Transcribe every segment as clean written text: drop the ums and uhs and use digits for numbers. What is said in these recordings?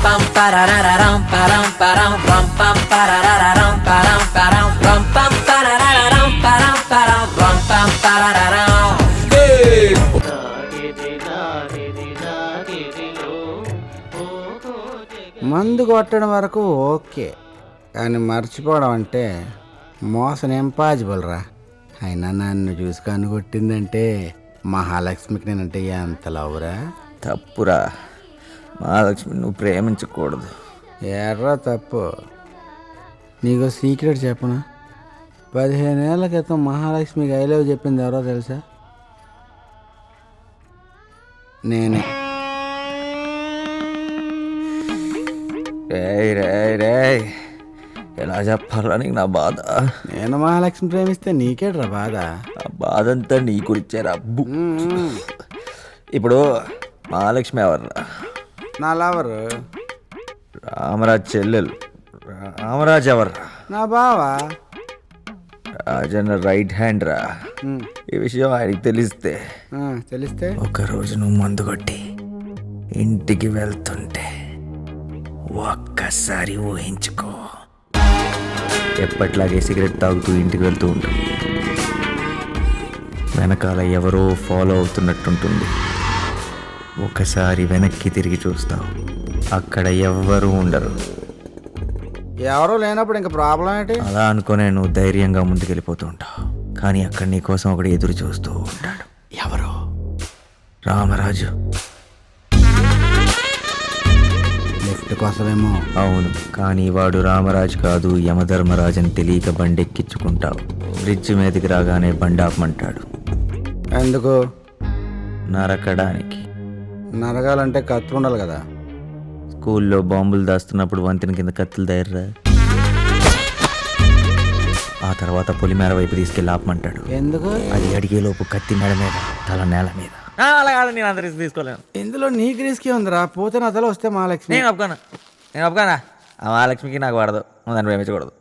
pam parararam param param ram pam parararam param param ram pam parararam param param ram pam parararam. Hey! మందు కొట్టడం వరకు okay, కానీ మర్చిపోవడం అంటే మోసం ఇంపాసిబుల్ రా. అయినా నన్ను చూసి కన్ను కొట్టిందంటే మహాలక్ష్మికి నేనంటే ఎంత లవ్రా. తప్పురా, మహాలక్ష్మి నువ్వు ప్రేమించకూడదు. ఎర్రా తప్పు. నీకు సీక్రెట్ చెప్పనా? 15 ఏళ్ల క్రితం మహాలక్ష్మికి ఐ లవ్ చెప్పింది ఎవరో తెలుసా? నేనే. రేయ్ రేయ్ రేయ్, ఎలా చెప్పాలా నీకు నా బాధ? నేను మహాలక్ష్మి ప్రేమిస్తే నీకేట్రా బాధ? ఆ బాధ అంతా నీ గురించే రబ్బు. ఇప్పుడు మహాలక్ష్మి ఎవర్రా? నా లవర్. రామరాజ్ చెల్లెలు. రామరాజ్ ఎవర్రా? నా బావా. రాజన్న రైట్ హ్యాండ్ రా. ఈ విషయం ఆయనకి తెలిస్తే తెలిస్తే ఒకరోజు నువ్వు మందు కొట్టి ఇంటికి వెళ్తుంటే ఒక్కసారి ఊహించుకో, ఎప్పట్లాగే సిగరెట్ తాగుతూ ఇంటికి వెళ్తూ ఉంటాం. వెనకాల ఎవరో ఫాలో అవుతున్నట్టుంటుంది. ఒకసారి వెనక్కి తిరిగి చూస్తావు, అక్కడ ఎవ్వరూ ఉండరు. ఎవరో లేనప్పుడు ఇంకా ప్రాబ్లం ఏంటి? అలా అనుకునే నువ్వు ధైర్యంగా ముందుకెళ్ళిపోతూ ఉంటావు. కానీ అక్కడ నీ కోసం ఒకడు ఎదురు చూస్తూ ఉంటాడు. ఎవరు? రామరాజు. లిఫ్ట్ కోసమేమో. అవును, కానీ వాడు రామరాజు కాదు, యమధర్మరాజు అని తెలియక బండెక్కించుకుంటావు. బ్రిడ్జ్ మీదకి రాగానే బండి ఆపమంటాడు. ఎందుకు? నరకడానికి. నరగాలంటే కత్తి ఉండాలి కదా. స్కూల్లో బాంబులు దాస్తున్నప్పుడు వంతెన కింద కత్తులు తయారురా. ఆ తర్వాత పొలిమేర వైపు తీసుకెళ్ళి ఆపమంటాడు. ఎందుకు? అది అడిగేలోపు కత్తి మెడ మీద, తల నేల మీద. అలా కాదు, నేను అంత రిస్క్ తీసుకోలేను. ఇందులో నీకు రిస్కే ఉందిరా. పోతే నా తల వస్తే మహాలక్ష్మి. నేను ఒప్పుకోనా. ఆ మహాలక్ష్మికి నాకు పడదు, నువ్వు దాన్ని ప్రేమించకూడదు.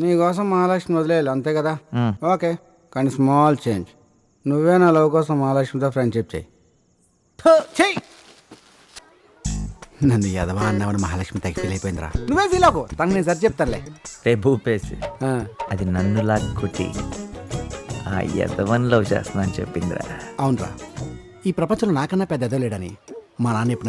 నీకోసం మహాలక్ష్మి వదిలేయాలి అంతే కదా. ఓకే, కానీ స్మాల్ చేంజ్. నువ్వే నా లవ్ కోసం మహాలక్ష్మితో ఫ్రెండ్షిప్ చేయి. నన్ను ఎదవా అన్నావని మహాలక్ష్మి తగ్గి ఫీల్ అయిపోయిందిరా. నువ్వే ఫీల్ అవ్వకు, తనకు నేను సరి చెప్తానులే. రే భూపేసి, అది నన్ను లాక్కుట్టి ఆ ఎదవని లవ్ చేస్తున్నా అని చెప్పిందిరా. అవునరా, ఈ ప్రపంచంలో నాకన్నా పెద్ద ఎదవలేడని మా నాన్న ఇప్పుడు